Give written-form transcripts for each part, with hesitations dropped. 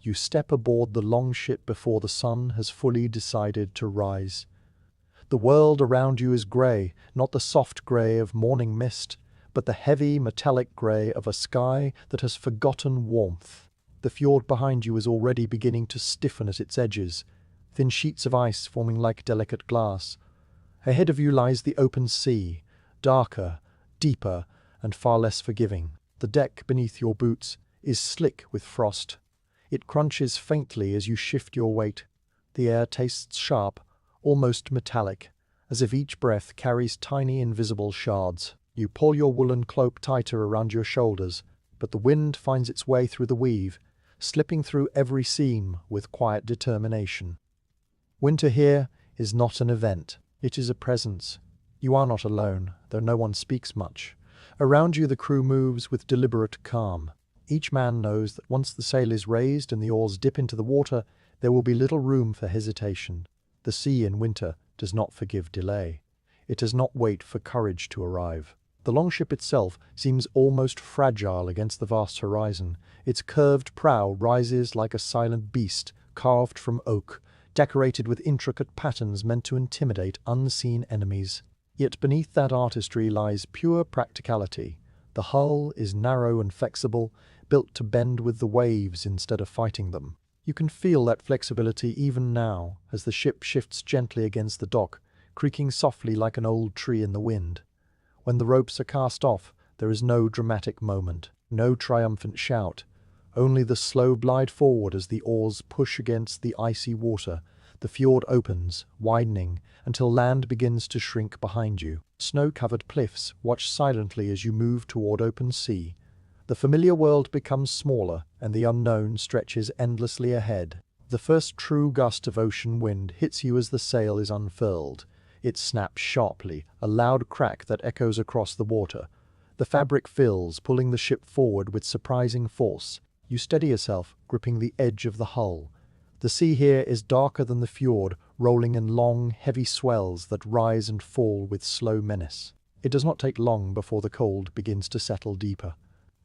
You step aboard the longship before the sun has fully decided to rise. The world around you is grey, not the soft grey of morning mist, but the heavy metallic grey of a sky that has forgotten warmth. The fjord behind you is already beginning to stiffen at its edges, thin sheets of ice forming like delicate glass. Ahead of you lies the open sea, darker, deeper, and far less forgiving. The deck beneath your boots is slick with frost. It crunches faintly as you shift your weight. The air tastes sharp, almost metallic, as if each breath carries tiny invisible shards. You pull your woolen cloak tighter around your shoulders, but the wind finds its way through the weave, slipping through every seam with quiet determination. Winter here is not an event, it is a presence. You are not alone, though no one speaks much. Around you the crew moves with deliberate calm. Each man knows that once the sail is raised and the oars dip into the water, there will be little room for hesitation. The sea in winter does not forgive delay. It does not wait for courage to arrive. The longship itself seems almost fragile against the vast horizon. Its curved prow rises like a silent beast carved from oak, decorated with intricate patterns meant to intimidate unseen enemies. Yet beneath that artistry lies pure practicality. The hull is narrow and flexible, built to bend with the waves instead of fighting them. You can feel that flexibility even now, as the ship shifts gently against the dock, creaking softly like an old tree in the wind. When the ropes are cast off, there is no dramatic moment, no triumphant shout, only the slow glide forward as the oars push against the icy water. The fjord opens, widening, until land begins to shrink behind you. Snow-covered cliffs watch silently as you move toward open sea. The familiar world becomes smaller, and the unknown stretches endlessly ahead. The first true gust of ocean wind hits you as the sail is unfurled. It snaps sharply, a loud crack that echoes across the water. The fabric fills, pulling the ship forward with surprising force. You steady yourself, gripping the edge of the hull. The sea here is darker than the fjord, rolling in long, heavy swells that rise and fall with slow menace. It does not take long before the cold begins to settle deeper.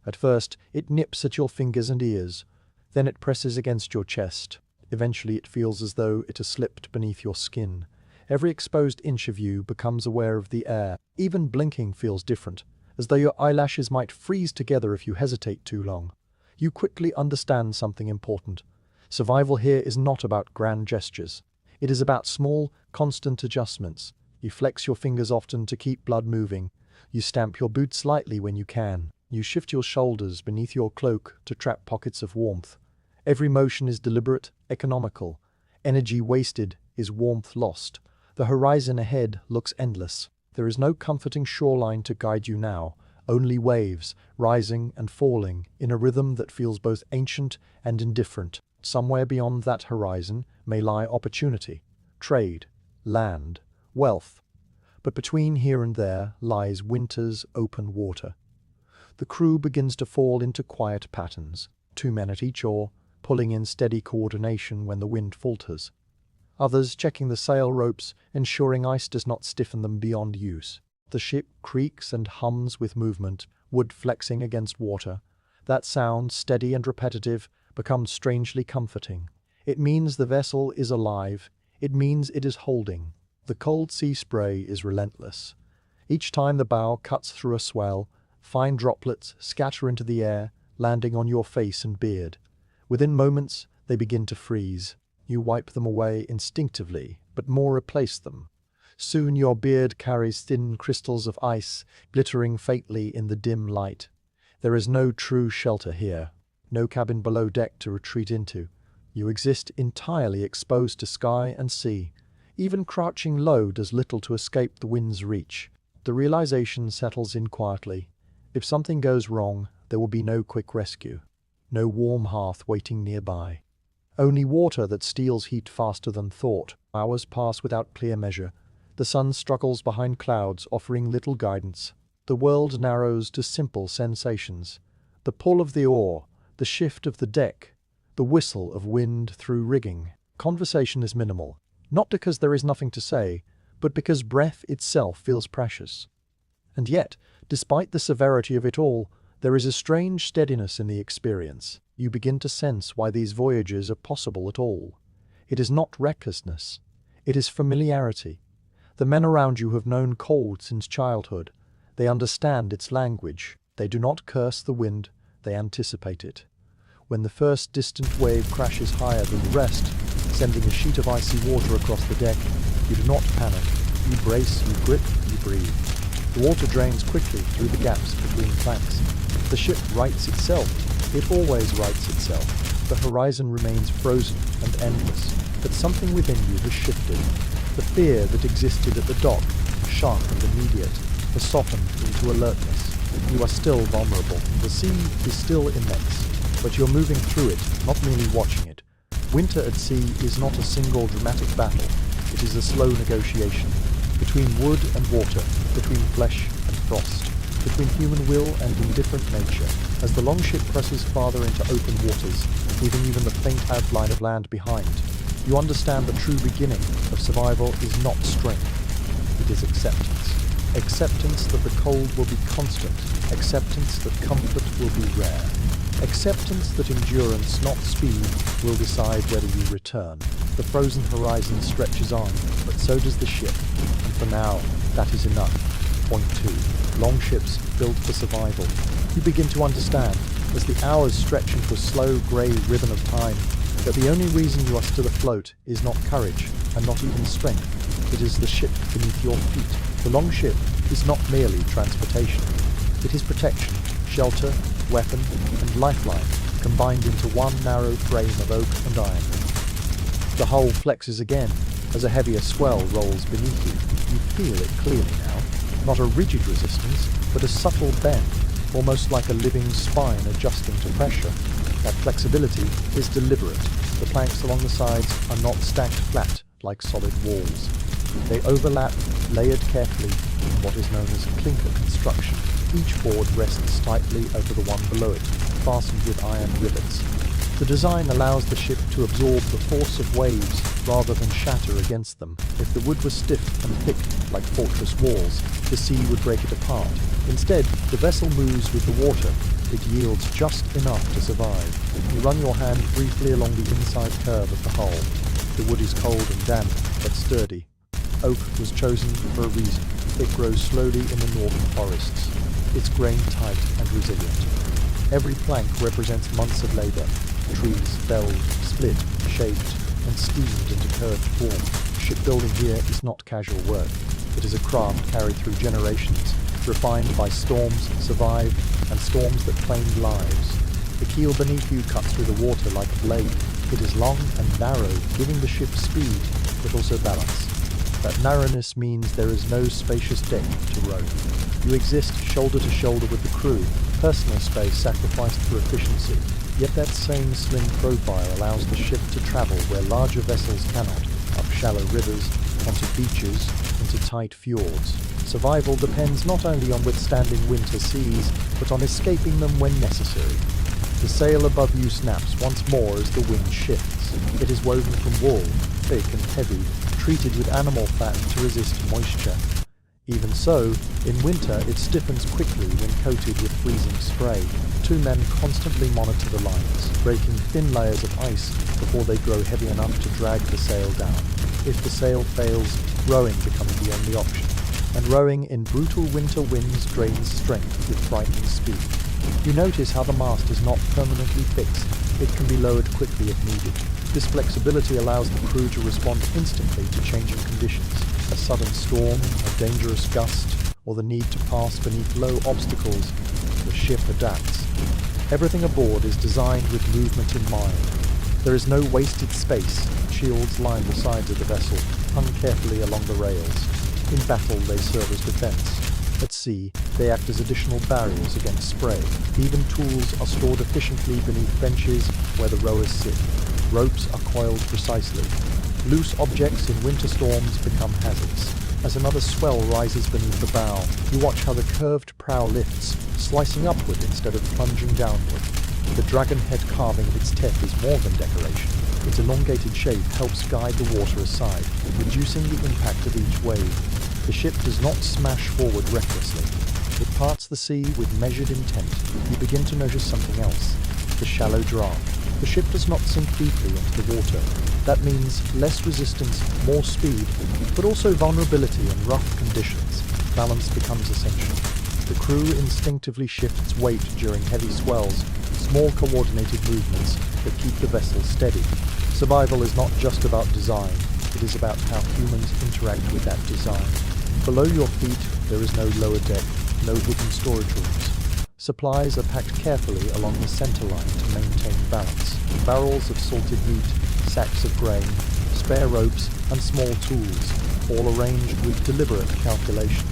At first, it nips at your fingers and ears. Then it presses against your chest. Eventually, it feels as though it has slipped beneath your skin. Every exposed inch of you becomes aware of the air. Even blinking feels different, as though your eyelashes might freeze together if you hesitate too long. You quickly understand something important. Survival here is not about grand gestures. It is about small, constant adjustments. You flex your fingers often to keep blood moving. You stamp your boots lightly when you can. You shift your shoulders beneath your cloak to trap pockets of warmth. Every motion is deliberate, economical. Energy wasted is warmth lost. The horizon ahead looks endless. There is no comforting shoreline to guide you now, only waves, rising and falling in a rhythm that feels both ancient and indifferent. Somewhere beyond that horizon may lie opportunity, trade, land, wealth. But between here and there lies winter's open water. The crew begins to fall into quiet patterns, 2 men at each oar, pulling in steady coordination when the wind falters. Others checking the sail ropes, ensuring ice does not stiffen them beyond use. The ship creaks and hums with movement, wood flexing against water. That sound, steady and repetitive, becomes strangely comforting. It means the vessel is alive. It means it is holding. The cold sea spray is relentless. Each time the bow cuts through a swell, fine droplets scatter into the air, landing on your face and beard. Within moments, they begin to freeze. You wipe them away instinctively, but more replace them. Soon your beard carries thin crystals of ice, glittering faintly in the dim light. There is no true shelter here, no cabin below deck to retreat into. You exist entirely exposed to sky and sea. Even crouching low does little to escape the wind's reach. The realization settles in quietly. If something goes wrong, there will be no quick rescue. No warm hearth waiting nearby. Only water that steals heat faster than thought. Hours pass without clear measure. The sun struggles behind clouds, offering little guidance. The world narrows to simple sensations. The pull of the oar, the shift of the deck, the whistle of wind through rigging. Conversation is minimal, not because there is nothing to say, but because breath itself feels precious. And yet, despite the severity of it all, there is a strange steadiness in the experience. you begin to sense why these voyages are possible at all. It is not recklessness. It is familiarity. The men around you have known cold since childhood. They understand its language. They do not curse the wind. They anticipate it. When the first distant wave crashes higher than the rest, sending a sheet of icy water across the deck, you do not panic. You brace, you grip, you breathe. The water drains quickly through the gaps between planks. The ship rights itself. It always rights itself. The horizon remains frozen and endless, but something within you has shifted. The fear that existed at the dock, sharp and immediate, has softened into alertness. You are still vulnerable. The sea is still immense, but you're moving through it, not merely watching it. Winter at sea is not a single dramatic battle. It is a slow negotiation between wood and water, between flesh and frost, between human will and indifferent nature. As the longship presses farther into open waters, leaving even the faint outline of land behind, you understand the true beginning of survival is not strength. It is acceptance. Acceptance that the cold will be constant. Acceptance that comfort will be rare. Acceptance that endurance, not speed, will decide whether you return. The frozen horizon stretches on, but so does the ship. And for now, that is enough. Point 2. Longships built for survival. You begin to understand, as the hours stretch into a slow grey ribbon of time, that the only reason you are still afloat is not courage, and not even strength. It is the ship beneath your feet. The longship is not merely transportation. It is protection, shelter, weapon, and lifeline, combined into one narrow frame of oak and iron. The hull flexes again, as a heavier swell rolls beneath you. You feel it clearly now. Not a rigid resistance, but a subtle bend, almost like a living spine adjusting to pressure. That flexibility is deliberate. The planks along the sides are not stacked flat like solid walls. They overlap, layered carefully in what is known as clinker construction. Each board rests tightly over the one below it, fastened with iron rivets. The design allows the ship to absorb the force of waves rather than shatter against them. If the wood was stiff and thick like fortress walls, the sea would break it apart. Instead, the vessel moves with the water. It yields just enough to survive. You run your hand briefly along the inside curve of the hull. The wood is cold and damp, but sturdy. Oak was chosen for a reason. It grows slowly in the northern forests. It's grain tight and resilient. Every plank represents months of labor. Trees felled, split, shaped, and steamed into curved form. Shipbuilding here is not casual work. It is a craft carried through generations, refined by storms survived and storms that claimed lives. The keel beneath you cuts through the water like a blade. It is long and narrow, giving the ship speed, but also balance. That narrowness means there is no spacious deck to roam. You exist shoulder to shoulder with the crew, personal space sacrificed for efficiency. Yet that same slim profile allows the ship to travel where larger vessels cannot, up shallow rivers, onto beaches, into tight fjords. Survival depends not only on withstanding winter seas, but on escaping them when necessary. The sail above you snaps once more as the wind shifts. It is woven from wool, thick and heavy, treated with animal fat to resist moisture. Even so, in winter it stiffens quickly when coated with freezing spray. Two men constantly monitor the lines, breaking thin layers of ice before they grow heavy enough to drag the sail down. If the sail fails, rowing becomes the only option. And rowing in brutal winter winds drains strength with frightening speed. You notice how the mast is not permanently fixed. It can be lowered quickly if needed. This flexibility allows the crew to respond instantly to changing conditions. A sudden storm, a dangerous gust, or the need to pass beneath low obstacles, the ship adapts. Everything aboard is designed with movement in mind. There is no wasted space. Shields line the sides of the vessel, hung carefully along the rails. In battle they serve as defense. At sea, they act as additional barriers against spray. Even tools are stored efficiently beneath benches where the rowers sit. Ropes are coiled precisely. Loose objects in winter storms become hazards. As another swell rises beneath the bow, you watch how the curved prow lifts, slicing upward instead of plunging downward. The dragon head carving of its tip is more than decoration. Its elongated shape helps guide the water aside, reducing the impact of each wave. The ship does not smash forward recklessly. It parts the sea with measured intent. You begin to notice something else. the shallow draft. The ship does not sink deeply into the water. That means less resistance, more speed, but also vulnerability in rough conditions. Balance becomes essential. The crew instinctively shifts weight during heavy swells, small coordinated movements that keep the vessel steady. Survival is not just about design, it is about how humans interact with that design. Below your feet, there is no lower deck, no hidden storage rooms. Supplies are packed carefully along the center line to maintain balance. Barrels of salted meat, sacks of grain, spare ropes, and small tools, all arranged with deliberate calculation.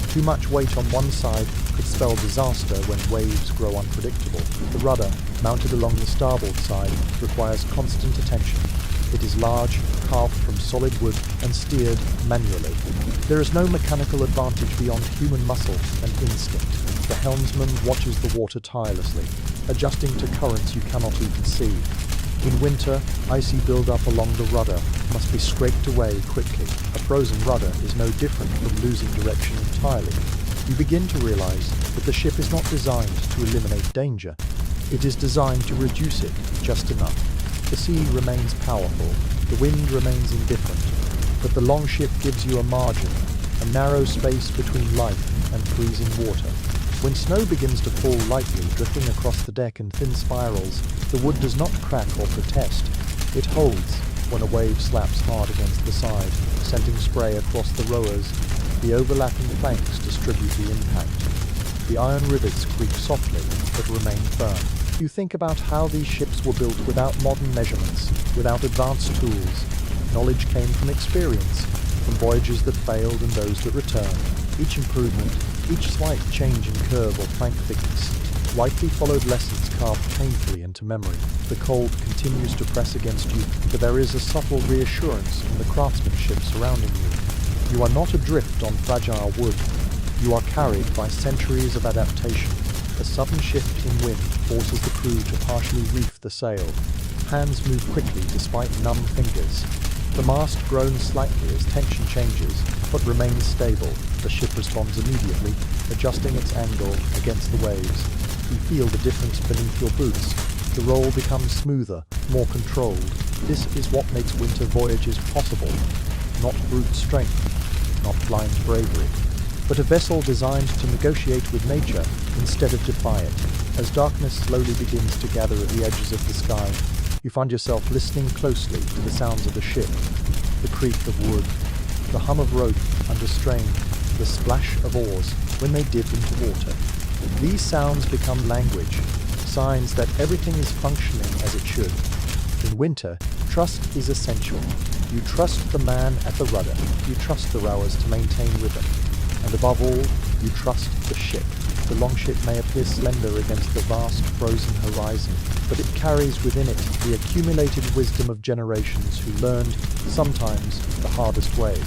Too much weight on one side could spell disaster when waves grow unpredictable. The rudder, mounted along the starboard side, requires constant attention. It is large, carved from solid wood, and steered manually. There is no mechanical advantage beyond human muscle and instinct. The helmsman watches the water tirelessly, adjusting to currents you cannot even see. In winter, icy buildup along the rudder must be scraped away quickly. A frozen rudder is no different from losing direction entirely. You begin to realize that the ship is not designed to eliminate danger. It is designed to reduce it just enough. The sea remains powerful, the wind remains indifferent, but the longship gives you a margin, a narrow space between life and freezing water. When snow begins to fall lightly, drifting across the deck in thin spirals, the wood does not crack or protest. It holds when a wave slaps hard against the side, sending spray across the rowers. The overlapping planks distribute the impact. The iron rivets creak softly, but remain firm. You think about how these ships were built without modern measurements, without advanced tools. Knowledge came from experience, from voyages that failed and those that returned. Each improvement, each slight change in curve or plank thickness, likely followed lessons carved painfully into memory. The cold continues to press against you, but there is a subtle reassurance in the craftsmanship surrounding you. You are not adrift on fragile wood. You are carried by centuries of adaptation. A sudden shift in wind forces the crew to partially reef the sail. Hands move quickly despite numb fingers. The mast groans slightly as tension changes, but remains stable. The ship responds immediately, adjusting its angle against the waves. You feel the difference beneath your boots. The roll becomes smoother, more controlled. This is what makes winter voyages possible. Not brute strength, not blind bravery, but a vessel designed to negotiate with nature instead of defy it. As darkness slowly begins to gather at the edges of the sky, you find yourself listening closely to the sounds of the ship, the creak of wood, the hum of rope under strain, the splash of oars when they dip into water. These sounds become language, signs that everything is functioning as it should. In winter, trust is essential. You trust the man at the rudder, you trust the rowers to maintain rhythm, and above all, you trust the ship. The longship may appear slender against the vast frozen horizon, but it carries within it the accumulated wisdom of generations who learned, sometimes the hardest way,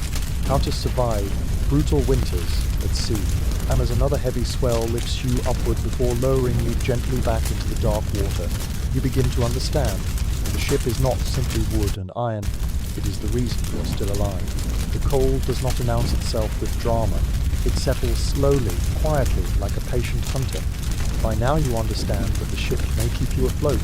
how to survive brutal winters at sea. And as another heavy swell lifts you upward before lowering you gently back into the dark water, you begin to understand. The ship is not simply wood and iron, it is the reason you are still alive. The cold does not announce itself with drama. It settles slowly, quietly, like a patient hunter. By now you understand that the ship may keep you afloat,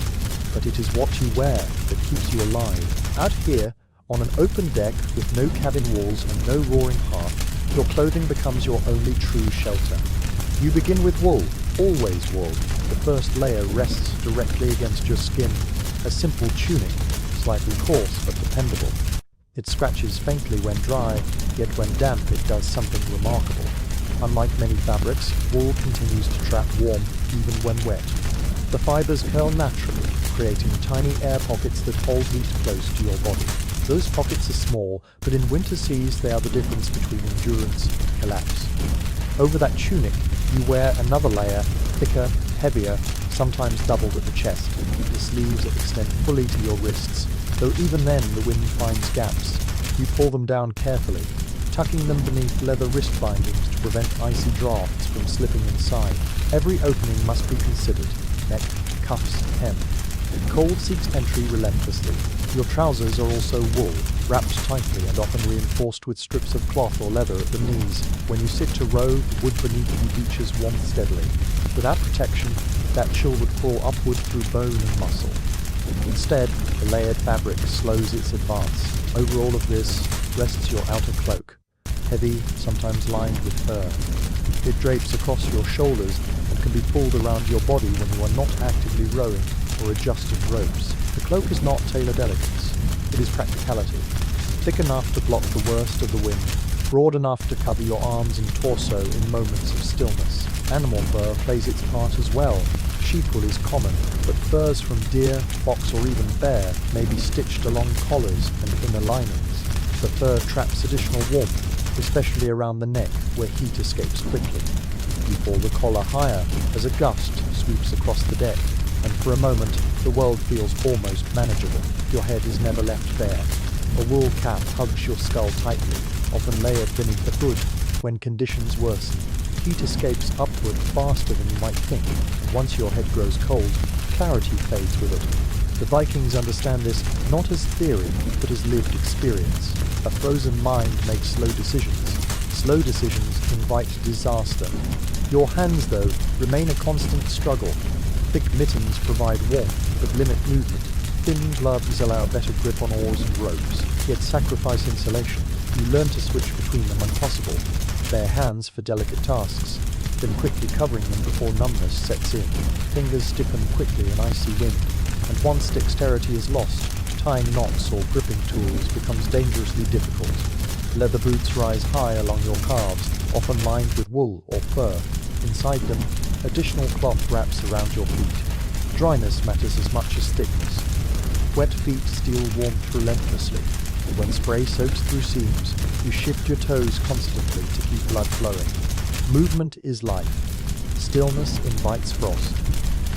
but it is what you wear that keeps you alive. Out here, on an open deck with no cabin walls and no roaring hearth, your clothing becomes your only true shelter. You begin with wool, always wool. The first layer rests directly against your skin, a simple tunic, slightly coarse but dependable. It scratches faintly when dry, yet when damp it does something remarkable. Unlike many fabrics, wool continues to trap warmth even when wet. The fibers curl naturally, creating tiny air pockets that hold heat close to your body. Those pockets are small, but in winter seas they are the difference between endurance and collapse. Over that tunic, you wear another layer, thicker, heavier, sometimes doubled at the chest. The sleeves extend fully to your wrists, though even then the wind finds gaps. You pull them down carefully, tucking them beneath leather wrist bindings to prevent icy drafts from slipping inside. Every opening must be considered: neck, cuffs, hem. Cold seeks entry relentlessly. Your trousers are also wool, wrapped tightly and often reinforced with strips of cloth or leather at the knees. When you sit to row, the wood beneath you leaches warmth steadily. Without protection, that chill would crawl upward through bone and muscle. Instead, the layered fabric slows its advance. Over all of this rests your outer cloak, heavy, sometimes lined with fur. It drapes across your shoulders and can be pulled around your body when you are not actively rowing or adjusting ropes. The cloak is not tailored elegance, it is practicality. Thick enough to block the worst of the wind, broad enough to cover your arms and torso in moments of stillness. Animal fur plays its part as well. Sheep wool is common, but furs from deer, fox or even bear may be stitched along collars and inner linings. The fur traps additional warmth, especially around the neck where heat escapes quickly. You pull the collar higher as a gust sweeps across the deck, and for a moment the world feels almost manageable. Your head is never left bare. A wool cap hugs your skull tightly, often layered beneath the hood when conditions worsen. Heat escapes upward faster than you might think, and once your head grows cold, clarity fades with it. The Vikings understand this not as theory, but as lived experience. A frozen mind makes slow decisions. Slow decisions invite disaster. Your hands, though, remain a constant struggle. Thick mittens provide warmth, but limit movement. Thin gloves allow better grip on oars and ropes, yet sacrifice insulation. You learn to switch between them when possible. Bare hands for delicate tasks, then quickly covering them before numbness sets in. Fingers stiffen quickly in icy wind, and once dexterity is lost, tying knots or gripping tools becomes dangerously difficult. Leather boots rise high along your calves, often lined with wool or fur. Inside them, additional cloth wraps around your feet. Dryness matters as much as thickness. Wet feet steal warmth relentlessly, and when spray soaks through seams, you shift your toes constantly to keep blood flowing. Movement is life. Stillness invites frost.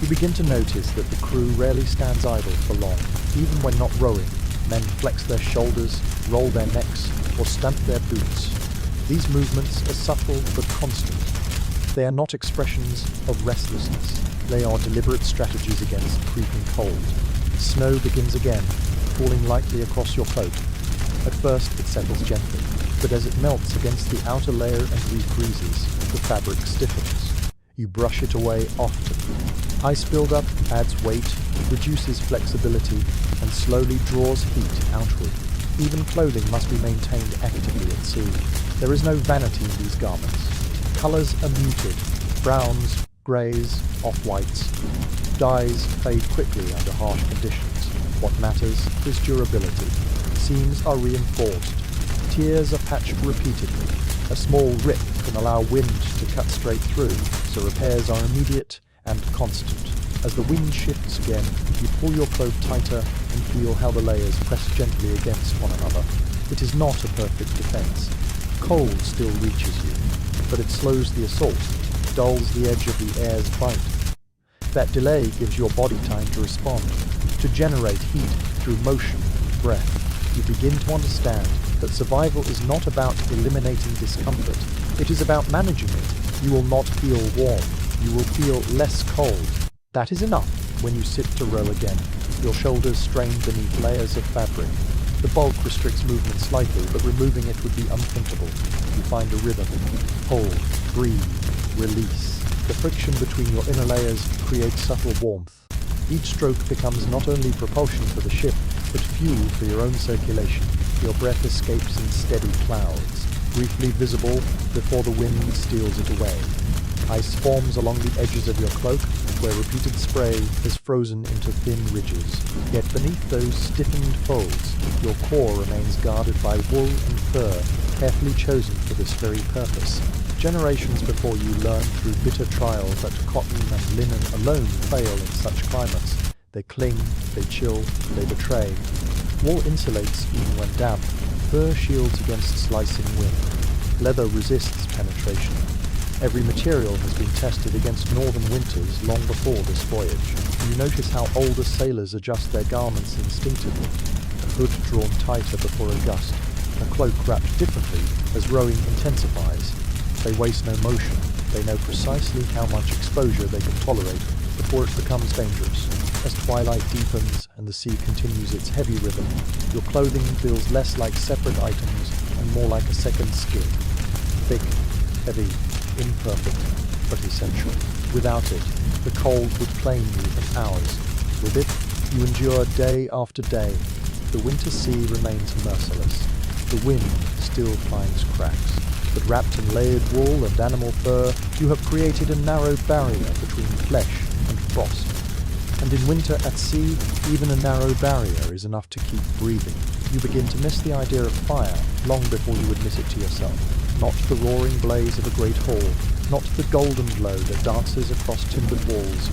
You begin to notice that the crew rarely stands idle for long. Even when not rowing, men flex their shoulders, roll their necks, or stamp their boots. These movements are subtle but constant. They are not expressions of restlessness. They are deliberate strategies against creeping cold. Snow begins again, falling lightly across your cloak. At first it settles gently, but as it melts against the outer layer and refreezes, the fabric stiffens. You brush it away often. Ice buildup adds weight, reduces flexibility, and slowly draws heat outward. Even clothing must be maintained actively at sea. There is no vanity in these garments. Colors are muted: browns, grays, off-whites. Dyes fade quickly under harsh conditions. What matters is durability. Seams are reinforced. Tiers are patched repeatedly. A small rip can allow wind to cut straight through, so repairs are immediate and constant. As the wind shifts again, you pull your cloak tighter and feel how the layers press gently against one another. It is not a perfect defense. Cold still reaches you, but it slows the assault, dulls the edge of the air's bite. That delay gives your body time to respond, to generate heat through motion and breath. You begin to understand that survival is not about eliminating discomfort. It is about managing it. You will not feel warm. You will feel less cold. That is enough when you sit to row again. Your shoulders strain beneath layers of fabric. The bulk restricts movement slightly, but removing it would be unthinkable. You find a rhythm. Pull, breathe, release. The friction between your inner layers creates subtle warmth. Each stroke becomes not only propulsion for the ship, but fuel for your own circulation. Your breath escapes in steady clouds, briefly visible before the wind steals it away. Ice forms along the edges of your cloak, where repeated spray has frozen into thin ridges. Yet beneath those stiffened folds, your core remains guarded by wool and fur, carefully chosen for this very purpose. Generations before you learned through bitter trial that cotton and linen alone fail in such climates. They cling, they chill, they betray. Wool insulates even when damp. Fur shields against slicing wind. Leather resists penetration. Every material has been tested against northern winters long before this voyage. You notice how older sailors adjust their garments instinctively. A hood drawn tighter before a gust. A cloak wrapped differently as rowing intensifies. They waste no motion. They know precisely how much exposure they can tolerate before it becomes dangerous. As twilight deepens and the sea continues its heavy rhythm, your clothing feels less like separate items and more like a second skin. Thick, heavy, imperfect, but essential. Without it, the cold would claim you in hours. With it, you endure day after day. The winter sea remains merciless. The wind still finds cracks. But wrapped in layered wool and animal fur, you have created a narrow barrier between flesh and frost. And in winter at sea, even a narrow barrier is enough to keep breathing. You begin to miss the idea of fire long before you admit it to yourself. Not the roaring blaze of a great hall, not the golden glow that dances across timbered walls.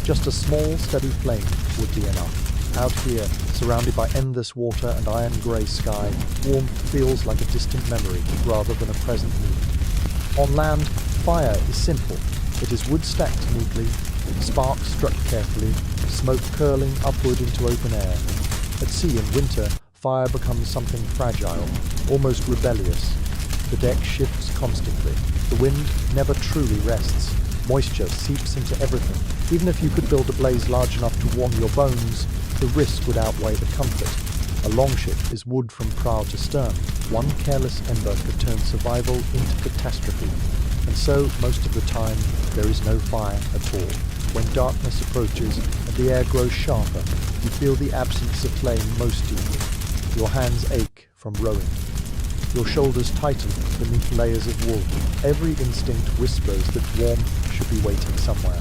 Just a small, steady flame would be enough. Out here, surrounded by endless water and iron-grey sky, warmth feels like a distant memory rather than a present need. On land, fire is simple. It is wood stacked neatly, sparks struck carefully, smoke curling upward into open air. At sea in winter, fire becomes something fragile, almost rebellious. The deck shifts constantly. The wind never truly rests. Moisture seeps into everything. Even if you could build a blaze large enough to warm your bones, the risk would outweigh the comfort. A longship is wood from prow to stern. One careless ember could turn survival into catastrophe. And so, most of the time, there is no fire at all. When darkness approaches and the air grows sharper, you feel the absence of flame most deeply. Your hands ache from rowing. Your shoulders tighten beneath layers of wool. Every instinct whispers that warmth should be waiting somewhere.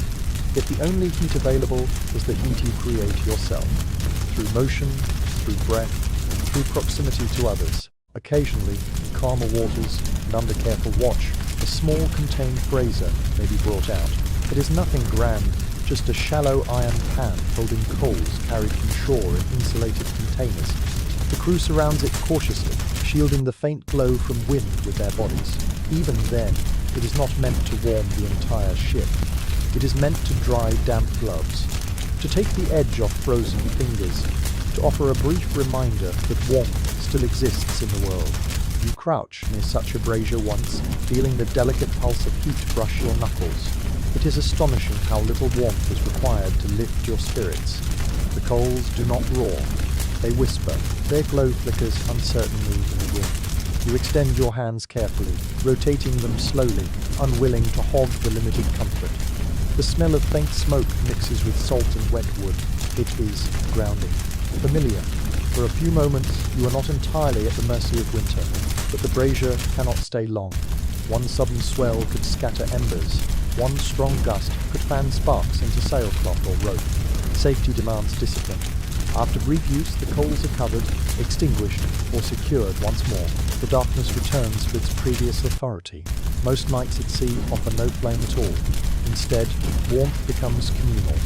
Yet the only heat available is the heat you create yourself. Through motion, through breath, through proximity to others. Occasionally, in calmer waters and under careful watch, a small contained brazier may be brought out. It is nothing grand, just a shallow iron pan holding coals carried from shore in insulated containers. The crew surrounds it cautiously, shielding the faint glow from wind with their bodies. Even then, it is not meant to warm the entire ship. It is meant to dry damp gloves, to take the edge off frozen fingers, to offer a brief reminder that warmth still exists in the world. You crouch near such a brazier once, feeling the delicate pulse of heat brush your knuckles. It is astonishing how little warmth is required to lift your spirits. The coals do not roar. They whisper. Their glow flickers uncertainly in the wind. You extend your hands carefully, rotating them slowly, unwilling to hog the limited comfort. The smell of faint smoke mixes with salt and wet wood. It is grounding. Familiar. For a few moments, you are not entirely at the mercy of winter, but the brazier cannot stay long. One sudden swell could scatter embers. One strong gust could fan sparks into sailcloth or rope. Safety demands discipline. After brief use, the coals are covered, extinguished, or secured once more. The darkness returns to its previous authority. Most nights at sea offer no flame at all. Instead, warmth becomes communal.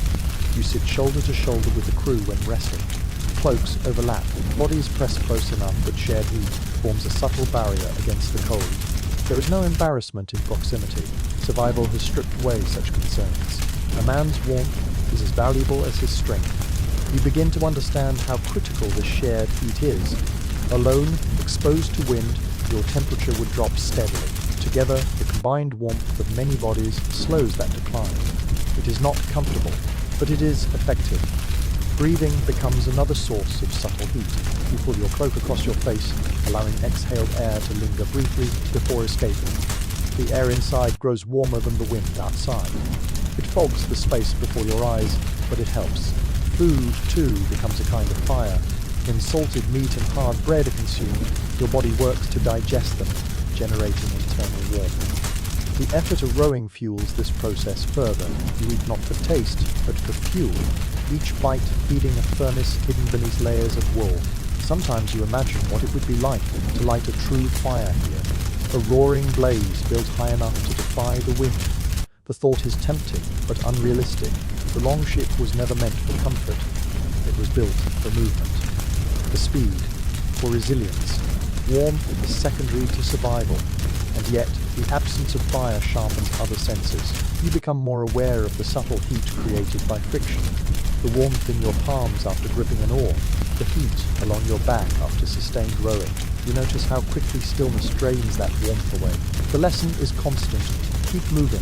You sit shoulder to shoulder with the crew when resting. Cloaks overlap, bodies press close enough that shared heat forms a subtle barrier against the cold. There is no embarrassment in proximity. Survival has stripped away such concerns. A man's warmth is as valuable as his strength. You begin to understand how critical this shared heat is. Alone, exposed to wind, your temperature would drop steadily. Together, the combined warmth of many bodies slows that decline. It is not comfortable, but it is effective. Breathing becomes another source of subtle heat. You pull your cloak across your face, allowing exhaled air to linger briefly before escaping. The air inside grows warmer than the wind outside. It fogs the space before your eyes, but it helps. Food, too, becomes a kind of fire. When salted meat and hard bread are consumed, your body works to digest them, generating internal warmth. The effort of rowing fuels this process further. You eat not for taste, but for fuel. Each bite feeding a furnace hidden beneath layers of wool. Sometimes you imagine what it would be like to light a true fire here. A roaring blaze built high enough to defy the wind. The thought is tempting, but unrealistic. The longship was never meant for comfort. It was built for movement, for speed, for resilience. Warmth is secondary to survival, and yet the absence of fire sharpens other senses. You become more aware of the subtle heat created by friction. The warmth in your palms after gripping an oar, the heat along your back after sustained rowing. You notice how quickly stillness drains that warmth away. The lesson is constant. Keep moving.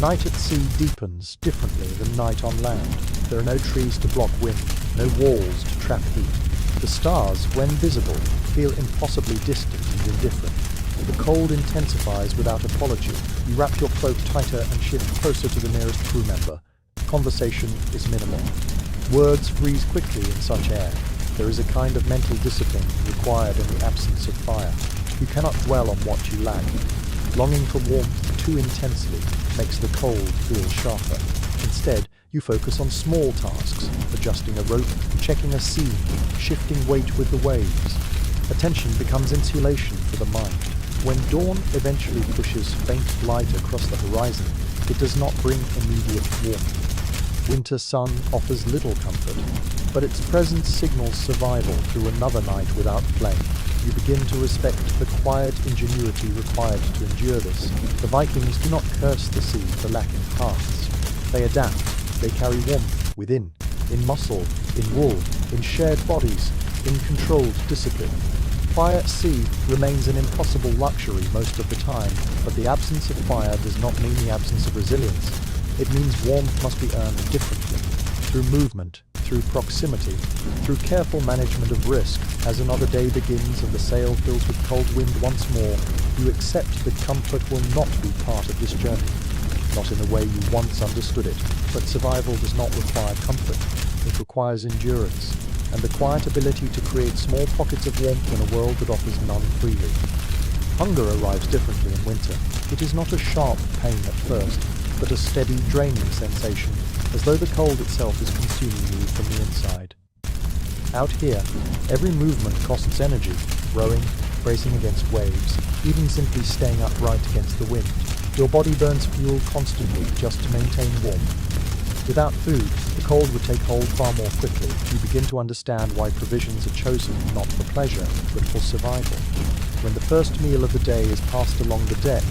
Night at sea deepens differently than night on land. There are no trees to block wind, no walls to trap heat. The stars, when visible, feel impossibly distant and indifferent. The cold intensifies without apology. You wrap your cloak tighter and shift closer to the nearest crew member. Conversation is minimal. Words freeze quickly in such air. There is a kind of mental discipline required in the absence of fire. You cannot dwell on what you lack. Longing for warmth too intensely makes the cold feel sharper. Instead, you focus on small tasks, adjusting a rope, checking a seam, shifting weight with the waves. Attention becomes insulation for the mind. When dawn eventually pushes faint light across the horizon, it does not bring immediate warmth. Winter sun offers little comfort, but its presence signals survival through another night without flame. You begin to respect the quiet ingenuity required to endure this. The Vikings do not curse the sea for lacking hearths. They adapt. They carry warmth within, in muscle, in wool, in shared bodies, in controlled discipline. Fire at sea remains an impossible luxury most of the time, but the absence of fire does not mean the absence of resilience. It means warmth must be earned differently, through movement, through proximity, through careful management of risk. As another day begins and the sail fills with cold wind once more, you accept that comfort will not be part of this journey. Not in the way you once understood it, but survival does not require comfort. It requires endurance, and the quiet ability to create small pockets of warmth in a world that offers none freely. Hunger arrives differently in winter. It is not a sharp pain at first, but a steady, draining sensation, as though the cold itself is consuming you from the inside. Out here, every movement costs energy, rowing, bracing against waves, even simply staying upright against the wind. Your body burns fuel constantly just to maintain warmth. Without food, the cold would take hold far more quickly. You begin to understand why provisions are chosen not for pleasure, but for survival. When the first meal of the day is passed along the deck,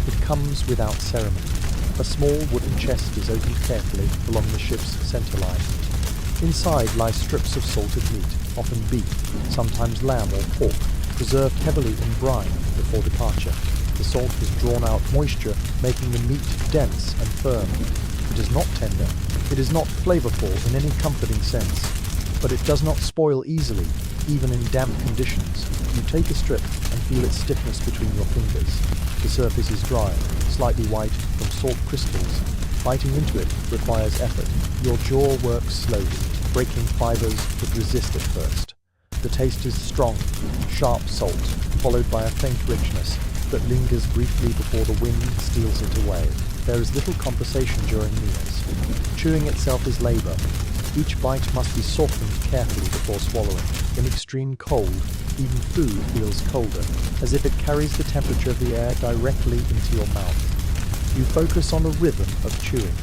it comes without ceremony. A small wooden chest is opened carefully along the ship's center line. Inside lie strips of salted meat, often beef, sometimes lamb or pork, preserved heavily in brine before departure. The salt has drawn out moisture, making the meat dense and firm. It is not tender. It is not flavorful in any comforting sense. But it does not spoil easily, even in damp conditions. You take a strip and feel its stiffness between your fingers. The surface is dry, slightly white from salt crystals. Biting into it requires effort. Your jaw works slowly, breaking fibers that resist at first. The taste is strong, sharp salt, followed by a faint richness that lingers briefly before the wind steals it away. There is little conversation during meals. Chewing itself is labor. Each bite must be softened carefully before swallowing. In extreme cold, even food feels colder, as if it carries the temperature of the air directly into your mouth. You focus on the rhythm of chewing,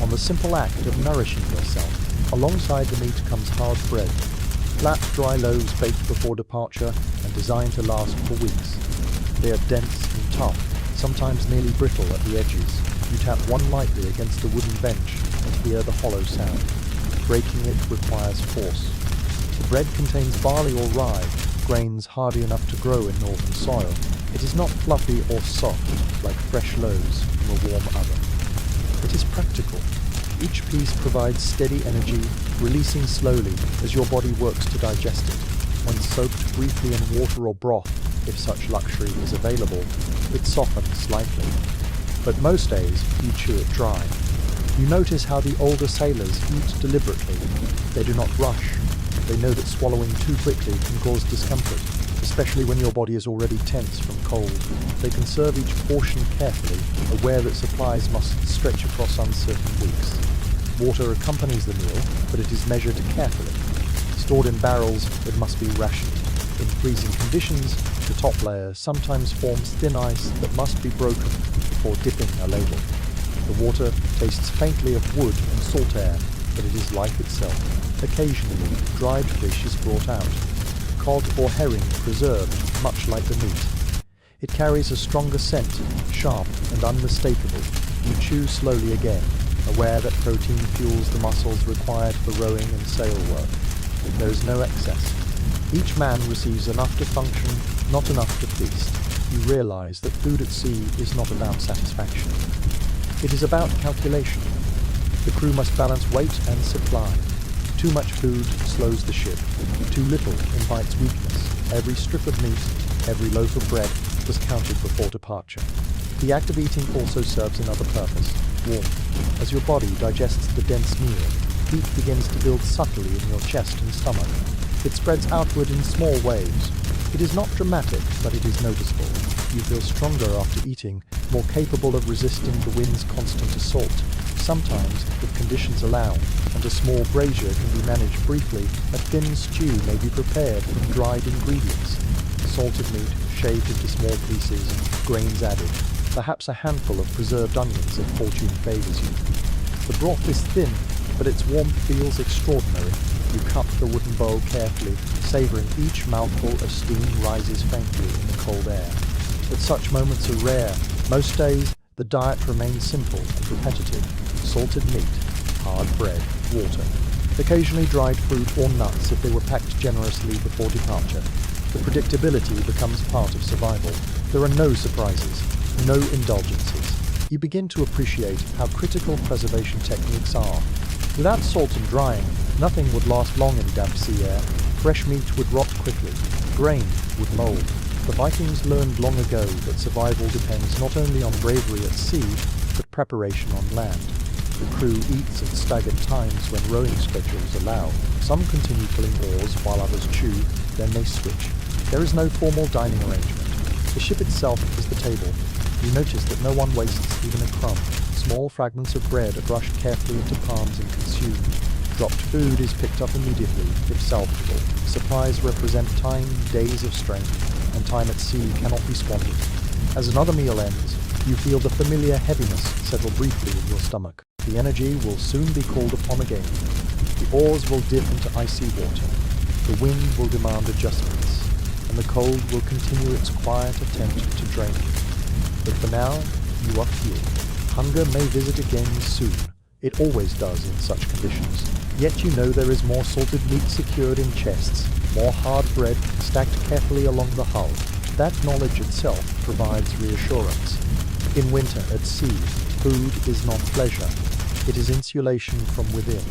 on the simple act of nourishing yourself. Alongside the meat comes hard bread, flat, dry loaves baked before departure and designed to last for weeks. They are dense and tough, sometimes nearly brittle at the edges. You tap one lightly against the wooden bench and hear the hollow sound. Breaking it requires force. The bread contains barley or rye, grains hardy enough to grow in northern soil. It is not fluffy or soft like fresh loaves from a warm oven. It is practical. Each piece provides steady energy, releasing slowly as your body works to digest it. When soaked briefly in water or broth, if such luxury is available, it softens slightly. But most days, you chew it dry. You notice how the older sailors eat deliberately. They do not rush. They know that swallowing too quickly can cause discomfort, especially when your body is already tense from cold. They conserve each portion carefully, aware that supplies must stretch across uncertain weeks. Water accompanies the meal, but it is measured carefully. Stored in barrels, it must be rationed. In freezing conditions, the top layer sometimes forms thin ice that must be broken before dipping a ladle. The water tastes faintly of wood and salt air, but it is life itself. Occasionally, dried fish is brought out. Cod or herring preserved, much like the meat. It carries a stronger scent, sharp and unmistakable. You chew slowly again, aware that protein fuels the muscles required for rowing and sail work. There is no excess. Each man receives enough to function, not enough to feast. You realize that food at sea is not about satisfaction. It is about calculation. The crew must balance weight and supply. Too much food slows the ship. Too little invites weakness. Every strip of meat, every loaf of bread was counted before departure. The act of eating also serves another purpose. warmth. As your body digests the dense meal, heat begins to build subtly in your chest and stomach. It spreads outward in small waves. It is not dramatic, but it is noticeable. You feel stronger after eating, more capable of resisting the wind's constant assault. Sometimes, if conditions allow, and a small brazier can be managed briefly, a thin stew may be prepared from dried ingredients. Salted meat, shaved into small pieces, grains added, perhaps a handful of preserved onions if fortune favors you. The broth is thin, but its warmth feels extraordinary. You cup the wooden bowl carefully, savoring each mouthful as steam rises faintly in the cold air. But such moments are rare. Most days, the diet remains simple and repetitive. Salted meat, hard bread, water. Occasionally dried fruit or nuts if they were packed generously before departure. The predictability becomes part of survival. There are no surprises, no indulgences. You begin to appreciate how critical preservation techniques are. Without salt and drying, nothing would last long in damp sea air. Fresh meat would rot quickly. Grain would mold. The Vikings learned long ago that survival depends not only on bravery at sea, but preparation on land. The crew eats at staggered times when rowing schedules allow. Some continue pulling oars while others chew, then they switch. There is no formal dining arrangement. The ship itself is the table. You notice that no one wastes even a crumb. Small fragments of bread are brushed carefully into palms and consumed. Dropped food is picked up immediately, if salvageable. Supplies represent time, days of strength, and time at sea cannot be squandered. As another meal ends, you feel the familiar heaviness settle briefly in your stomach. The energy will soon be called upon again. The oars will dip into icy water. The wind will demand adjustments, and the cold will continue its quiet attempt to drain you. But for now, you are fueled. Hunger may visit again soon. It always does in such conditions. Yet you know there is more salted meat secured in chests, more hard bread stacked carefully along the hull. That knowledge itself provides reassurance. In winter at sea, food is not pleasure. It is insulation from within.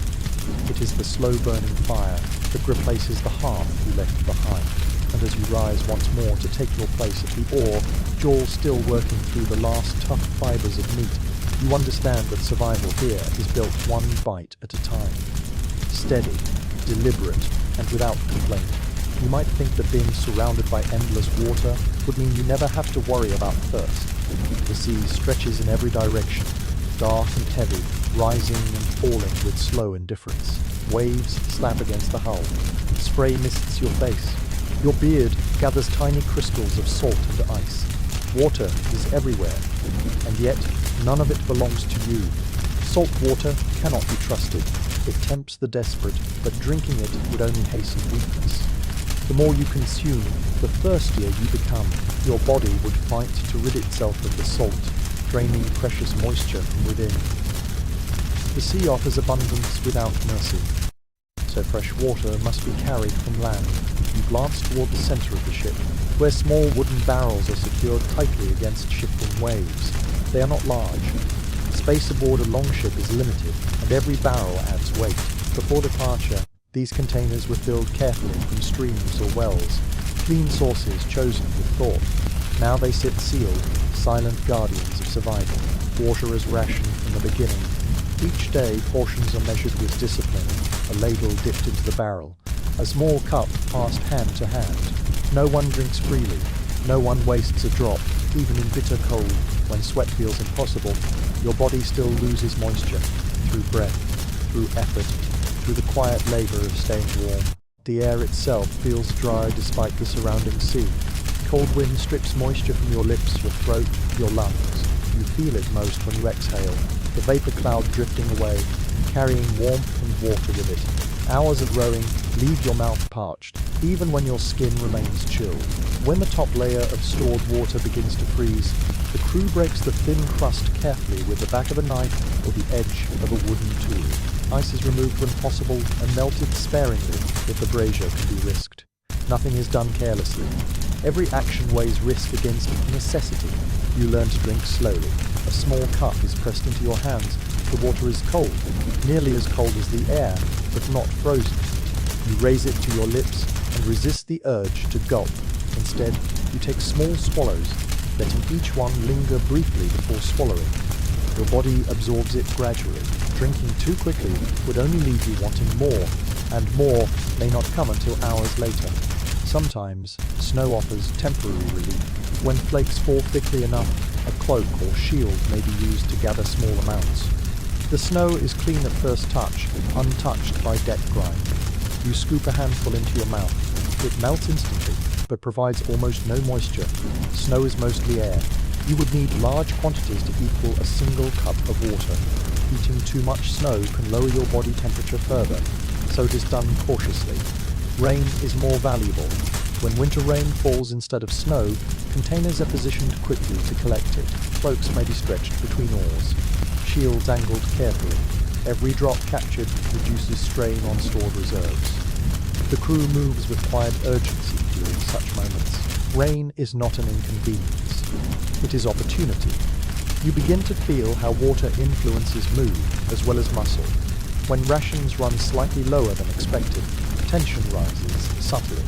It is the slow-burning fire that replaces the hearth you left behind. And as you rise once more to take your place at the oar, jaw still working through the last tough fibers of meat, you understand that survival here is built one bite at a time. Steady, deliberate, and without complaint. You might think that being surrounded by endless water would mean you never have to worry about thirst. The sea stretches in every direction, dark and heavy, rising and falling with slow indifference. Waves slap against the hull. Spray mists your face. Your beard gathers tiny crystals of salt and ice. Water is everywhere, and yet none of it belongs to you. Salt water cannot be trusted. It tempts the desperate, but drinking it would only hasten weakness. The more you consume, the thirstier you become. Your body would fight to rid itself of the salt, draining precious moisture from within. The sea offers abundance without mercy, so fresh water must be carried from land. You glance toward the center of the ship, where small wooden barrels are secured tightly against shifting waves. They are not large. Space aboard a longship is limited, and every barrel adds weight. Before departure, these containers were filled carefully from streams or wells, clean sources chosen with thought. Now they sit sealed, silent guardians of survival. Water is rationed from the beginning. Each day, portions are measured with discipline, a ladle dipped into the barrel, a small cup passed hand to hand. No one drinks freely. No one wastes a drop, even in bitter cold, when sweat feels impossible. Your body still loses moisture, through breath, through effort, through the quiet labor of staying warm. The air itself feels dry despite the surrounding sea. Cold wind strips moisture from your lips, your throat, your lungs. You feel it most when you exhale, the vapor cloud drifting away, carrying warmth and water with it. Hours of rowing leave your mouth parched, even when your skin remains chilled. When the top layer of stored water begins to freeze, the crew breaks the thin crust carefully with the back of a knife or the edge of a wooden tool. Ice is removed when possible and melted sparingly if the brazier can be risked. Nothing is done carelessly. Every action weighs risk against necessity. You learn to drink slowly. A small cup is pressed into your hands. The water is cold, nearly as cold as the air, but not frozen. You raise it to your lips and resist the urge to gulp. Instead, you take small swallows, letting each one linger briefly before swallowing. Your body absorbs it gradually. Drinking too quickly would only leave you wanting more, and more may not come until hours later. Sometimes, snow offers temporary relief. When flakes fall thickly enough, a cloak or shield may be used to gather small amounts. The snow is clean at first touch, untouched by deck grime. You scoop a handful into your mouth. It melts instantly, but provides almost no moisture. Snow is mostly air. You would need large quantities to equal a single cup of water. Eating too much snow can lower your body temperature further, so it is done cautiously. Rain is more valuable. When winter rain falls instead of snow, containers are positioned quickly to collect it. Cloaks may be stretched between oars. Shields angled carefully. Every drop captured reduces strain on stored reserves. The crew moves with quiet urgency during such moments. Rain is not an inconvenience. It is opportunity. You begin to feel how water influences mood as well as muscle. When rations run slightly lower than expected, tension rises subtly.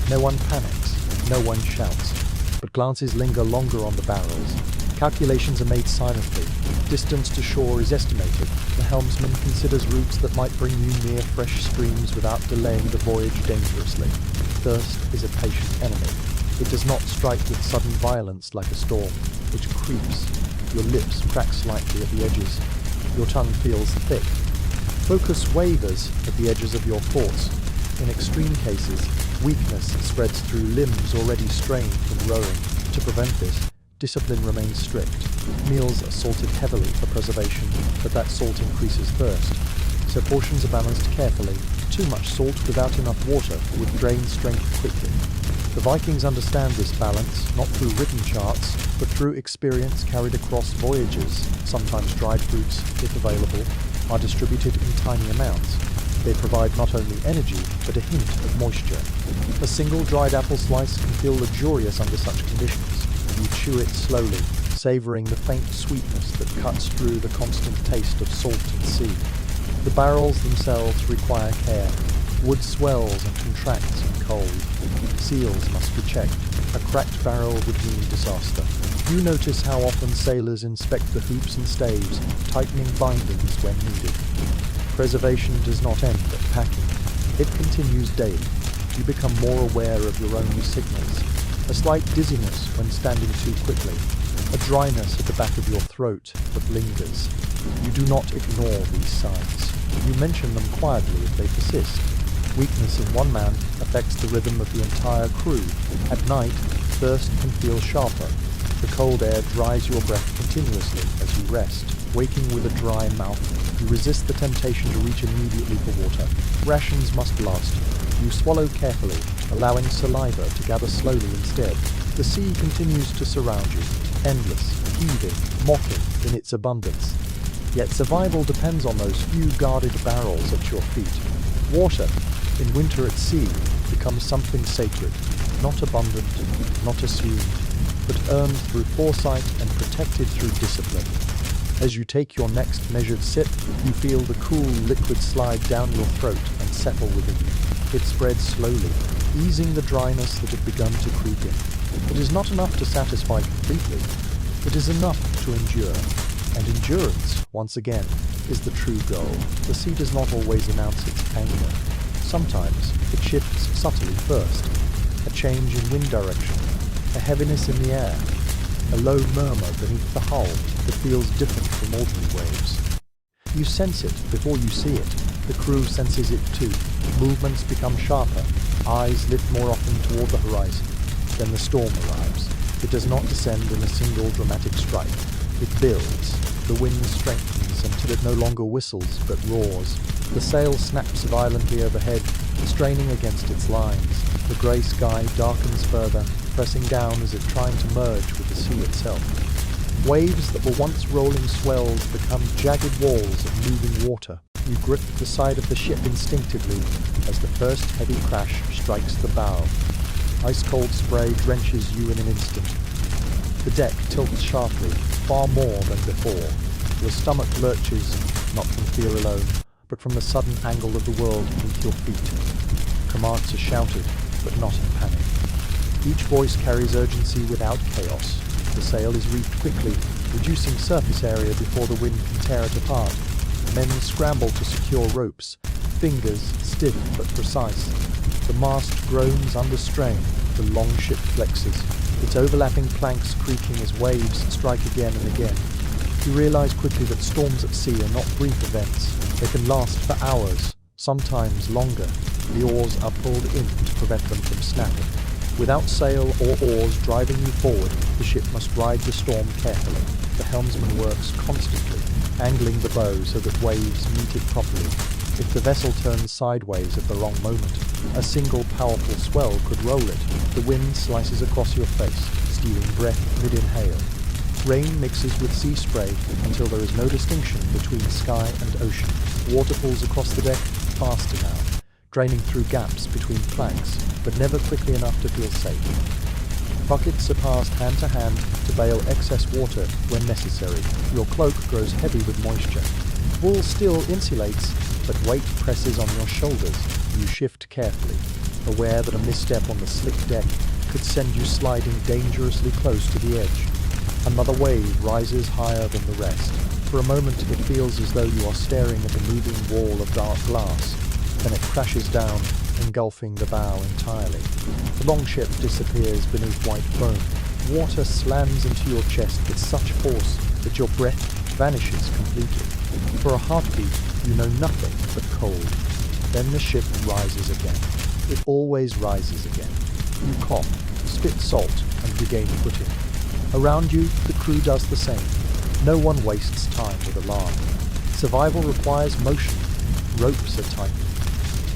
No one panics, no one shouts, but glances linger longer on the barrels. Calculations are made silently. Distance to shore is estimated. The helmsman considers routes that might bring you near fresh streams without delaying the voyage dangerously. Thirst is a patient enemy. It does not strike with sudden violence like a storm. It creeps. Your lips crack slightly at the edges. Your tongue feels thick. Focus wavers at the edges of your thoughts. In extreme cases, weakness spreads through limbs already strained from rowing. To prevent this, discipline remains strict. Meals are salted heavily for preservation, but that salt increases thirst. So portions are balanced carefully. Too much salt without enough water would drain strength quickly. The Vikings understand this balance, not through written charts, but through experience carried across voyages. Sometimes dried fruits, if available, are distributed in tiny amounts. They provide not only energy, but a hint of moisture. A single dried apple slice can feel luxurious under such conditions. You chew it slowly, savoring the faint sweetness that cuts through the constant taste of salt and sea. The barrels themselves require care. Wood swells and contracts in cold. Seals must be checked. A cracked barrel would mean disaster. You notice how often sailors inspect the hoops and staves, tightening bindings when needed. Preservation does not end at packing. It continues daily. You become more aware of your own signals. A slight dizziness when standing too quickly. A dryness at the back of your throat that lingers. You do not ignore these signs. You mention them quietly if they persist. Weakness in one man affects the rhythm of the entire crew. At night, thirst can feel sharper. The cold air dries your breath continuously as you rest. Waking with a dry mouth, you resist the temptation to reach immediately for water. Rations must last. You swallow carefully, allowing saliva to gather slowly instead. The sea continues to surround you, endless, heaving, mocking in its abundance. Yet survival depends on those few guarded barrels at your feet. Water, in winter at sea, becomes something sacred, not abundant, not assumed, but earned through foresight and protected through discipline. As you take your next measured sip, you feel the cool liquid slide down your throat and settle within you. It spreads slowly, easing the dryness that had begun to creep in. It is not enough to satisfy completely. It is enough to endure. And endurance, once again, is the true goal. The sea does not always announce its anger. Sometimes it shifts subtly first. A change in wind direction, a heaviness in the air, a low murmur beneath the hull that feels different from ordinary waves. You sense it before you see it. The crew senses it too. Movements become sharper. Eyes lift more often toward the horizon. Then the storm arrives. It does not descend in a single dramatic strike. It builds. The wind strengthens until it no longer whistles but roars. The sail snaps violently overhead, straining against its lines. The grey sky darkens further, pressing down as if trying to merge with the sea itself. Waves that were once rolling swells become jagged walls of moving water. You grip the side of the ship instinctively as the first heavy crash strikes the bow. Ice-cold spray drenches you in an instant. The deck tilts sharply, far more than before. Your stomach lurches, not from fear alone, but from the sudden angle of the world beneath your feet. Commands are shouted, but not in panic. Each voice carries urgency without chaos. The sail is reefed quickly, reducing surface area before the wind can tear it apart. Men scramble to secure ropes, fingers stiff but precise. The mast groans under strain, the longship flexes, its overlapping planks creaking as waves strike again and again. You realize quickly that storms at sea are not brief events. They can last for hours, sometimes longer. The oars are pulled in to prevent them from snapping. Without sail or oars driving you forward, the ship must ride the storm carefully. The helmsman works constantly, angling the bow so that waves meet it properly. If the vessel turns sideways at the wrong moment, a single powerful swell could roll it. The wind slices across your face, stealing breath mid-inhale. Rain mixes with sea spray until there is no distinction between sky and ocean. Water pulls across the deck faster now, draining through gaps between planks, but never quickly enough to feel safe. Buckets are passed hand to hand to bail excess water when necessary. Your cloak grows heavy with moisture. Wool still insulates, but weight presses on your shoulders. You shift carefully, aware that a misstep on the slick deck could send you sliding dangerously close to the edge. Another wave rises higher than the rest. For a moment it feels as though you are staring at a moving wall of dark glass. Then it crashes down, engulfing the bow entirely. The longship disappears beneath white foam. Water slams into your chest with such force that your breath vanishes completely. For a heartbeat, you know nothing but cold. Then the ship rises again. It always rises again. You cough, spit salt, and regain footing. Around you, the crew does the same. No one wastes time with alarm. Survival requires motion. Ropes are tightened.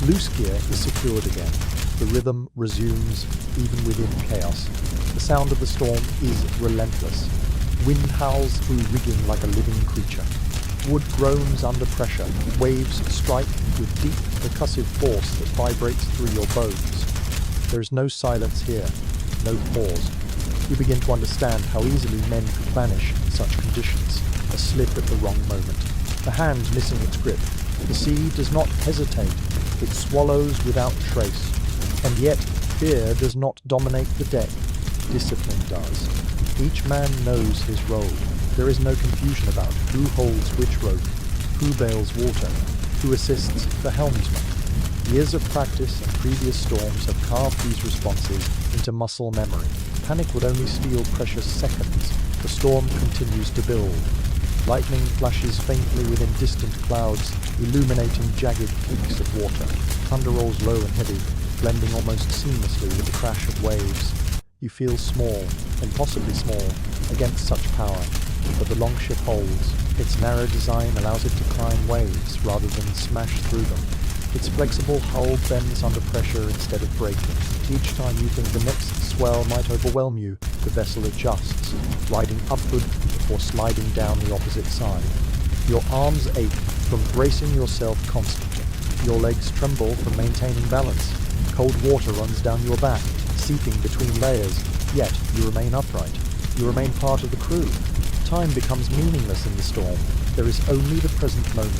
Loose gear is secured again. The rhythm resumes, even within chaos. The sound of the storm is relentless. Wind howls through rigging like a living creature. Wood groans under pressure. Waves strike with deep, percussive force that vibrates through your bones. There is no silence here, no pause. You begin to understand how easily men could vanish in such conditions. A slip at the wrong moment. The hand missing its grip. The sea does not hesitate. It swallows without trace. And yet, fear does not dominate the deck. Discipline does. Each man knows his role. There is no confusion about who holds which rope, who bails water, who assists the helmsman. Years of practice and previous storms have carved these responses into muscle memory. Panic would only steal precious seconds. The storm continues to build. Lightning flashes faintly within distant clouds, illuminating jagged peaks of water. Thunder rolls low and heavy, blending almost seamlessly with the crash of waves. You feel small, impossibly small, against such power, but the longship holds. Its narrow design allows it to climb waves rather than smash through them. Its flexible hull bends under pressure instead of breaking. Each time you think the next swell might overwhelm you, the vessel adjusts, riding upward before sliding down the opposite side. Your arms ache from bracing yourself constantly. Your legs tremble from maintaining balance. Cold water runs down your back, seeping between layers, yet you remain upright. You remain part of the crew. Time becomes meaningless in the storm. There is only the present moment,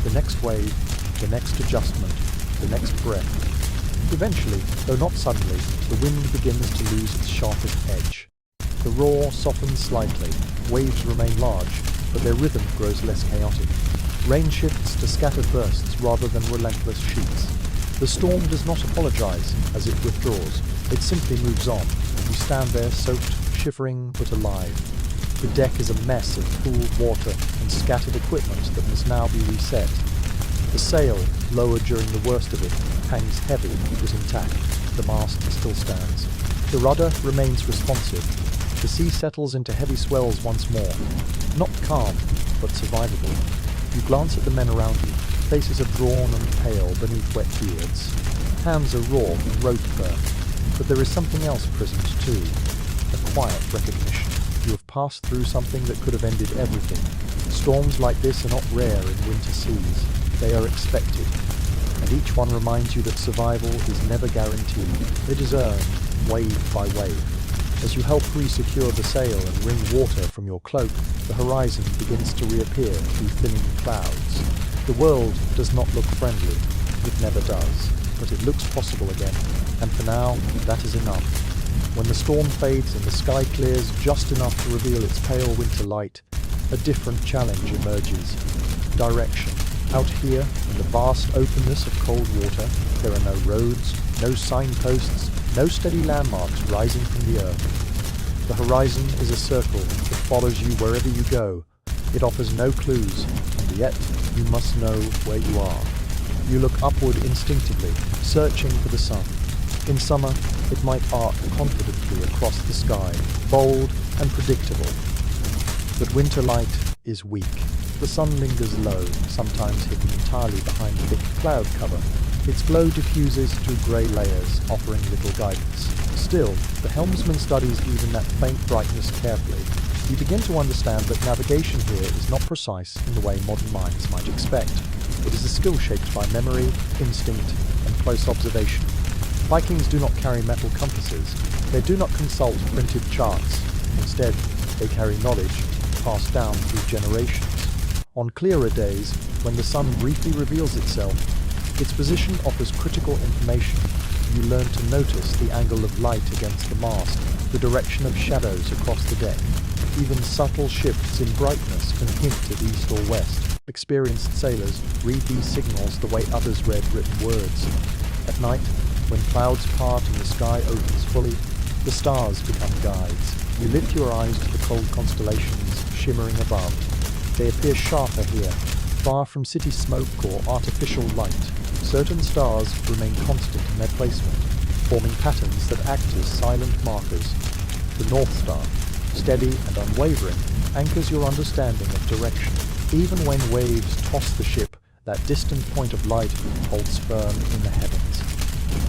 the next wave, the next adjustment, the next breath. Eventually, though not suddenly, the wind begins to lose its sharpest edge. The roar softens slightly, waves remain large, but their rhythm grows less chaotic. Rain shifts to scattered bursts rather than relentless sheets. The storm does not apologize as it withdraws. It simply moves on. You stand there soaked, shivering, but alive. The deck is a mess of pooled water and scattered equipment that must now be reset. The sail, lowered during the worst of it, hangs heavy but intact. The mast still stands. The rudder remains responsive. The sea settles into heavy swells once more. Not calm, but survivable. You glance at the men around you. Faces are drawn and pale beneath wet beards. Hands are raw from rope burn. But there is something else present too. A quiet recognition. You have passed through something that could have ended everything. Storms like this are not rare in winter seas. They are expected. And each one reminds you that survival is never guaranteed. It is earned, wave by wave. As you help re-secure the sail and wring water from your cloak, the horizon begins to reappear through thinning clouds. The world does not look friendly. It never does. But it looks possible again. And for now, that is enough. When the storm fades and the sky clears just enough to reveal its pale winter light, a different challenge emerges. Direction. Out here, in the vast openness of cold water, there are no roads, no signposts, no steady landmarks rising from the earth. The horizon is a circle that follows you wherever you go. It offers no clues, and yet you must know where you are. You look upward instinctively, searching for the sun. In summer, it might arc confidently across the sky, bold and predictable. But winter light is weak. The sun lingers low, sometimes hidden entirely behind thick cloud cover. Its glow diffuses through grey layers, offering little guidance. Still, the helmsman studies even that faint brightness carefully. You begin to understand that navigation here is not precise in the way modern minds might expect. It is a skill shaped by memory, instinct, and close observation. Vikings do not carry metal compasses. They do not consult printed charts. Instead, they carry knowledge passed down through generations. On clearer days, when the sun briefly reveals itself, its position offers critical information. You learn to notice the angle of light against the mast, the direction of shadows across the deck. Even subtle shifts in brightness can hint at east or west. Experienced sailors read these signals the way others read written words. At night, when clouds part and the sky opens fully, the stars become guides. You lift your eyes to the cold constellations shimmering above. They appear sharper here, far from city smoke or artificial light. Certain stars remain constant in their placement, forming patterns that act as silent markers. The North Star, steady and unwavering, anchors your understanding of direction. Even when waves toss the ship, that distant point of light holds firm in the heavens.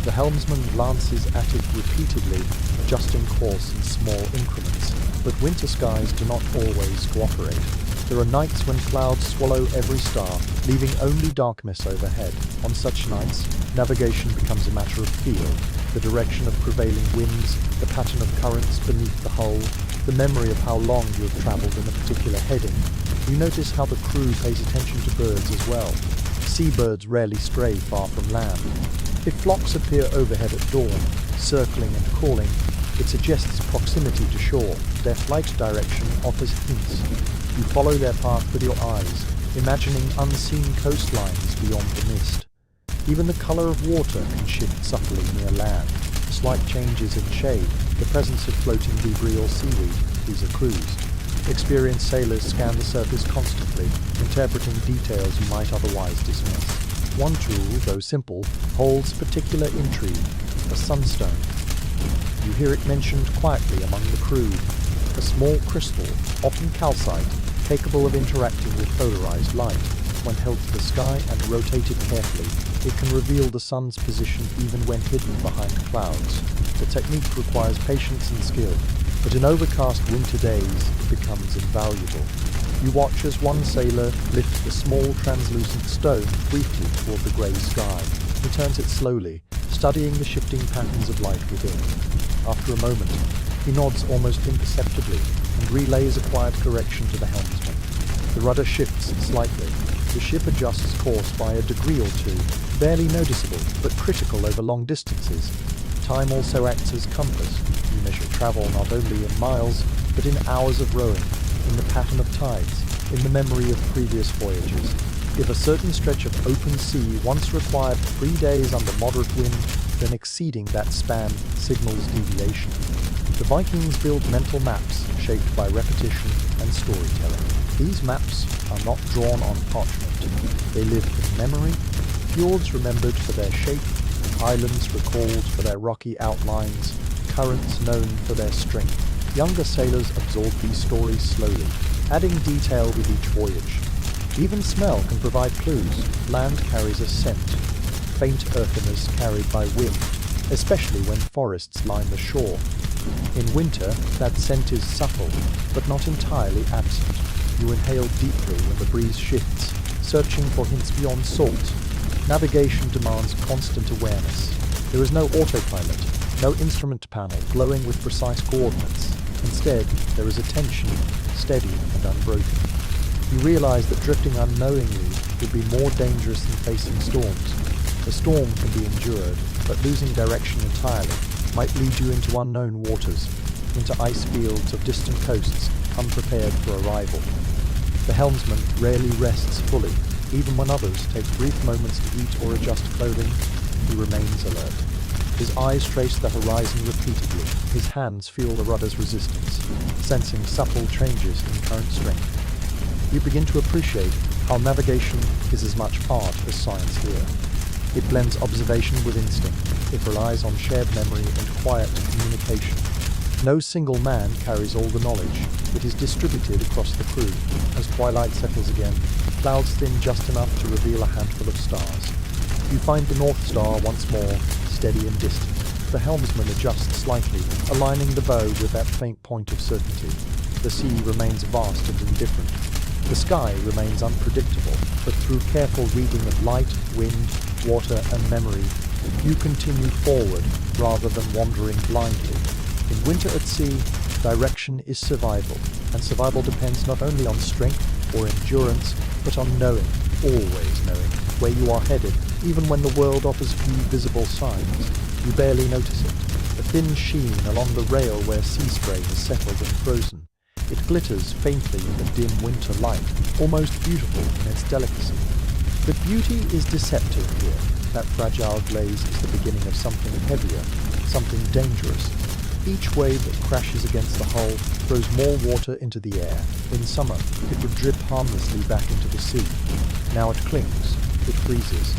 The helmsman glances at it repeatedly, adjusting course in small increments. But winter skies do not always cooperate. There are nights when clouds swallow every star, leaving only darkness overhead. On such nights, navigation becomes a matter of feel. The direction of prevailing winds, the pattern of currents beneath the hull, the memory of how long you have travelled in a particular heading. You notice how the crew pays attention to birds as well. Seabirds rarely stray far from land. If flocks appear overhead at dawn, circling and calling, it suggests proximity to shore. Their flight direction offers hints. You follow their path with your eyes, imagining unseen coastlines beyond the mist. Even the colour of water can shift subtly near land. Slight changes in shade, the presence of floating debris or seaweed, these are clues. Experienced sailors scan the surface constantly, interpreting details you might otherwise dismiss. One tool, though simple, holds particular intrigue: a sunstone. You hear it mentioned quietly among the crew. A small crystal, often calcite, capable of interacting with polarized light. When held to the sky and rotated carefully, it can reveal the sun's position even when hidden behind clouds. The technique requires patience and skill, but in overcast winter days it becomes invaluable. You watch as one sailor lifts the small translucent stone briefly toward the grey sky. He turns it slowly, studying the shifting patterns of light within. After a moment, he nods almost imperceptibly and relays a quiet correction to the helmsman. The rudder shifts slightly. The ship adjusts course by a degree or two, barely noticeable but critical over long distances. Time also acts as compass. You measure travel not only in miles, but in hours of rowing, in the pattern of tides, in the memory of previous voyages. If a certain stretch of open sea once required 3 days under moderate wind, then exceeding that span signals deviation. The Vikings build mental maps shaped by repetition and storytelling. These maps are not drawn on parchment. They live in memory, fjords remembered for their shape, islands recalled for their rocky outlines, currents known for their strength. Younger sailors absorb these stories slowly, adding detail with each voyage. Even smell can provide clues. Land carries a scent, faint earthiness carried by wind, especially when forests line the shore. In winter, that scent is subtle, but not entirely absent. You inhale deeply when the breeze shifts, searching for hints beyond salt. Navigation demands constant awareness. There is no autopilot, no instrument panel glowing with precise coordinates. Instead, there is attention, steady and unbroken. You realize that drifting unknowingly would be more dangerous than facing storms. A storm can be endured, but losing direction entirely, might lead you into unknown waters, into ice fields of distant coasts, unprepared for arrival. The helmsman rarely rests fully. Even when others take brief moments to eat or adjust clothing, he remains alert. His eyes trace the horizon repeatedly. His hands feel the rudder's resistance, sensing subtle changes in current strength. You begin to appreciate how navigation is as much art as science here. It blends observation with instinct. It relies on shared memory and quiet communication. No single man carries all the knowledge. It is distributed across the crew. As twilight settles again, clouds thin just enough to reveal a handful of stars. You find the North Star once more, steady and distant. The helmsman adjusts slightly, aligning the bow with that faint point of certainty. The sea remains vast and indifferent. The sky remains unpredictable, but through careful reading of light, wind, water, and memory, you continue forward rather than wandering blindly. In winter at sea, direction is survival, and survival depends not only on strength or endurance, but on knowing, always knowing, where you are headed, even when the world offers few visible signs. You barely notice it, a thin sheen along the rail where sea spray has settled and frozen. It glitters faintly in the dim winter light, almost beautiful in its delicacy. But beauty is deceptive here. That fragile glaze is the beginning of something heavier, something dangerous. Each wave that crashes against the hull throws more water into the air. In summer, it would drip harmlessly back into the sea. Now it clings, it freezes.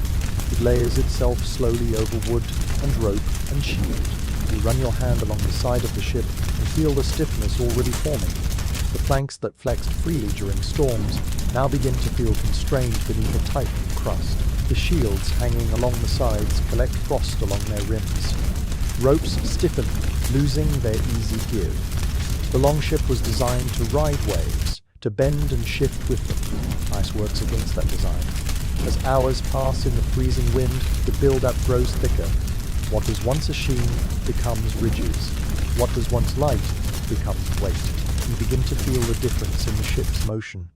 It layers itself slowly over wood and rope and shield. You run your hand along the side of the ship and feel the stiffness already forming. The planks that flexed freely during storms now begin to feel constrained beneath a tightening crust. The shields hanging along the sides collect frost along their rims. Ropes stiffen, losing their easy give. The longship was designed to ride waves, to bend and shift with them. Ice works against that design. As hours pass in the freezing wind, the buildup grows thicker. What was once a sheen becomes ridges. What was once light becomes weight. You begin to feel the difference in the ship's motion.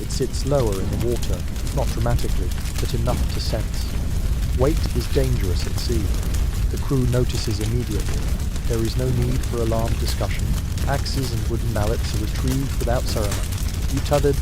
It sits lower in the water, not dramatically, but enough to sense. Weight is dangerous at sea. The crew notices immediately. There is no need for alarmed discussion. Axes and wooden mallets are retrieved without ceremony. You tethered